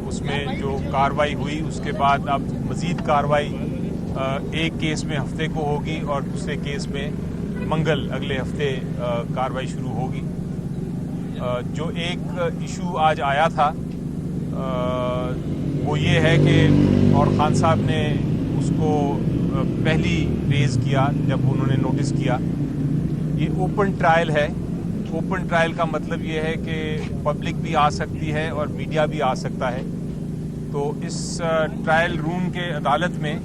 اس میں جو کارروائی ہوئی اس کے بعد اب مزید کارروائی ایک کیس میں ہفتے کو ہوگی اور دوسرے کیس میں منگل اگلے ہفتے کارروائی شروع ہوگی. جو ایک ایشو آج آیا تھا وہ یہ ہے کہ اور خان صاحب نے اس کو پہلی ریز کیا جب انہوں نے نوٹس کیا. یہ اوپن ٹرائل ہے. اوپن ٹرائل کا مطلب یہ ہے کہ پبلک بھی آ سکتی ہے اور میڈیا بھی آ سکتا ہے. تو اس ٹرائل روم کے عدالت میں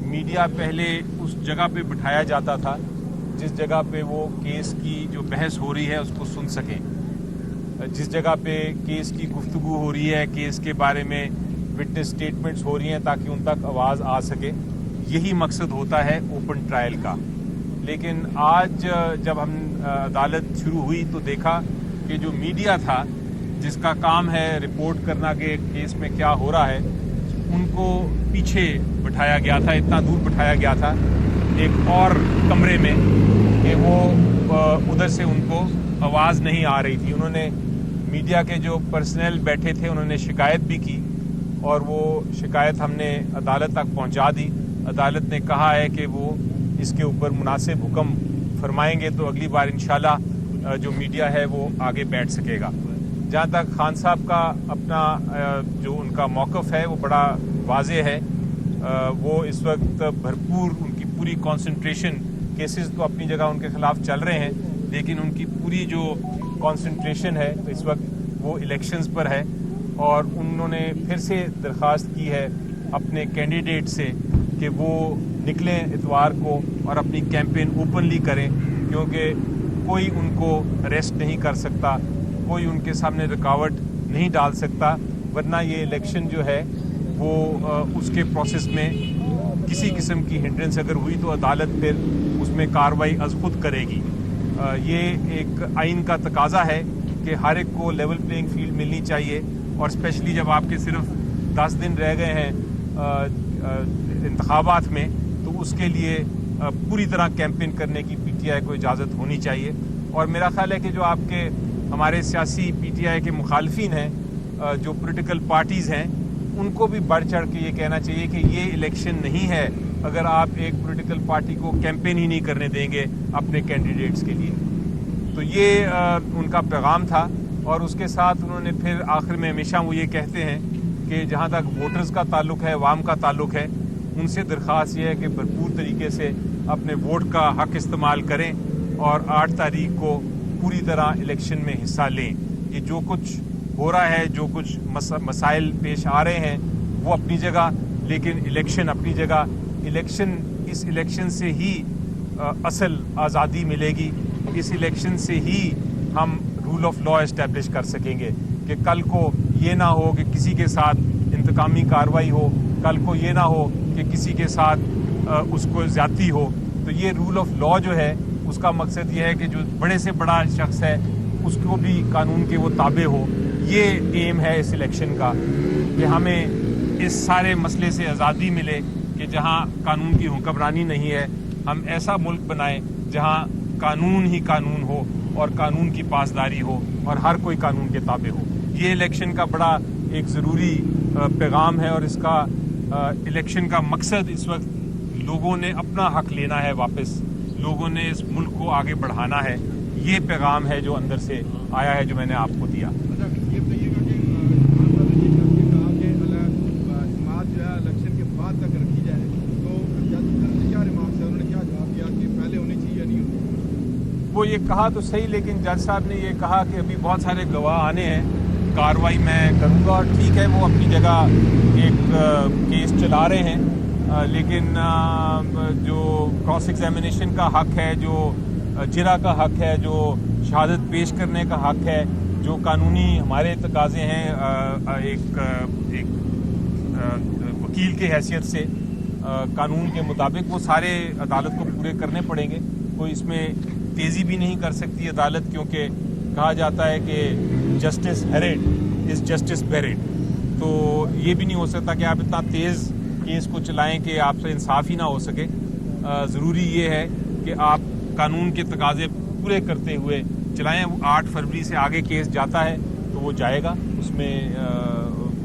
میڈیا پہلے اس جگہ پہ بٹھایا جاتا تھا جس جگہ پہ وہ کیس کی جو بحث ہو رہی ہے اس کو سن سکیں. جس جگہ پہ کیس کی گفتگو ہو رہی ہے, کیس کے بارے میں وٹنس سٹیٹمنٹس ہو رہی ہیں تاکہ ان تک آواز آ سکے. یہی مقصد ہوتا ہے اوپن ٹرائل کا. لیکن آج جب ہم عدالت شروع ہوئی تو دیکھا کہ جو میڈیا تھا جس کا کام ہے رپورٹ کرنا کہ کیس میں کیا ہو رہا ہے, ان کو پیچھے بٹھایا گیا تھا. اتنا دور بٹھایا گیا تھا ایک اور کمرے میں کہ وہ ادھر سے ان کو آواز نہیں آ رہی تھی. انہوں نے میڈیا کے جو پرسنل بیٹھے تھے انہوں نے شکایت بھی کی اور وہ شکایت ہم نے عدالت تک پہنچا دی. عدالت نے کہا ہے کہ وہ اس کے اوپر مناسب حکم فرمائیں گے تو اگلی بار انشاءاللہ جو میڈیا ہے وہ آگے بیٹھ سکے گا. جہاں تک خان صاحب کا اپنا جو ان کا موقف ہے وہ بڑا واضح ہے. وہ اس وقت بھرپور ان کی پوری کانسنٹریشن, کیسز تو اپنی جگہ ان کے خلاف چل رہے ہیں لیکن ان کی پوری جو کانسنٹریشن ہے اس وقت وہ الیکشنز پر ہے. اور انہوں نے پھر سے درخواست کی ہے اپنے کینڈیڈیٹ سے کہ وہ نکلیں اتوار کو اور اپنی کیمپین اوپنلی کریں, کیونکہ کوئی ان کو اریسٹ نہیں کر سکتا, کوئی ان کے سامنے رکاوٹ نہیں ڈال سکتا, ورنہ یہ الیکشن جو ہے وہ اس کے پروسیس میں کسی قسم کی ہنڈرنس اگر ہوئی تو عدالت پھر اس میں کارروائی از خود کرے گی. یہ ایک آئین کا تقاضا ہے کہ ہر ایک کو لیول پلینگ فیلڈ ملنی چاہیے, اور اسپیشلی جب آپ کے صرف 10 دن رہ گئے ہیں انتخابات میں تو اس کے لیے پوری طرح کیمپین کرنے کی پی ٹی آئی کو اجازت ہونی چاہیے. اور میرا خیال ہے کہ جو آپ کے ہمارے سیاسی پی ٹی آئی کے مخالفین ہیں, جو پولیٹیکل پارٹیز ہیں, ان کو بھی بڑھ چڑھ کے یہ کہنا چاہیے کہ یہ الیکشن نہیں ہے اگر آپ ایک پولیٹیکل پارٹی کو کیمپین ہی نہیں کرنے دیں گے اپنے کینڈیڈیٹس کے لیے. تو یہ ان کا پیغام تھا. اور اس کے ساتھ انہوں نے پھر آخر میں ہمیشہ وہ یہ کہتے ہیں کہ جہاں تک ووٹرز کا تعلق ہے, عوام کا تعلق ہے, ان سے درخواست یہ ہے کہ بھرپور طریقے سے اپنے ووٹ کا حق استعمال کریں اور 8 تاریخ کو پوری طرح الیکشن میں حصہ لیں. یہ جو کچھ ہو رہا ہے, جو کچھ مسائل پیش آ رہے ہیں وہ اپنی جگہ, لیکن الیکشن اپنی جگہ. اس الیکشن سے ہی اصل آزادی ملے گی. اس الیکشن سے ہی ہم رول آف لا اسٹیبلش کر سکیں گے کہ کل کو یہ نہ ہو کہ کسی کے ساتھ انتقامی کارروائی ہو, کل کو یہ نہ ہو کہ کسی کے ساتھ اس کو زیادتی ہو. تو یہ رول آف لا جو ہے اس کا مقصد یہ ہے کہ جو بڑے سے بڑا شخص ہے اس کو بھی قانون کے وہ تابع ہو. یہ ایم ہے اس الیکشن کا کہ ہمیں اس سارے مسئلے سے آزادی ملے کہ جہاں قانون کی حکمرانی نہیں ہے, ہم ایسا ملک بنائیں جہاں قانون ہی قانون ہو اور قانون کی پاسداری ہو اور ہر کوئی قانون کے تابع ہو. یہ الیکشن کا بڑا ایک ضروری پیغام ہے, اور اس کا الیکشن کا مقصد اس وقت لوگوں نے اپنا حق لینا ہے واپس, لوگوں نے اس ملک کو آگے بڑھانا ہے. یہ پیغام ہے جو اندر سے آیا ہے جو میں نے آپ کو دیا. وہ یہ کہا تو صحیح, لیکن جج صاحب نے یہ کہا کہ ابھی بہت سارے گواہ آنے ہیں, کارروائی میں کروں گا. اور ٹھیک ہے, وہ اپنی جگہ ایک کیس چلا رہے ہیں, لیکن جو کراس ایگزامینیشن کا حق ہے, جو جرا کا حق ہے, جو شہادت پیش کرنے کا حق ہے, جو قانونی ہمارے تقاضے ہیں ایک وکیل کی حیثیت سے قانون کے مطابق, وہ سارے عدالت کو پورے کرنے پڑیں گے. کوئی اس میں تیزی بھی نہیں کر سکتی عدالت, کیونکہ کہا جاتا ہے کہ جسٹس ہیریڈ از جسٹس بیریڈ. تو یہ بھی نہیں ہو سکتا کہ آپ اتنا تیز کیس کو چلائیں کہ آپ سے انصاف ہی نہ ہو سکے. ضروری یہ ہے کہ آپ قانون کے تقاضے پورے کرتے ہوئے چلائیں. 8 فروری سے آگے کیس جاتا ہے تو وہ جائے گا, اس میں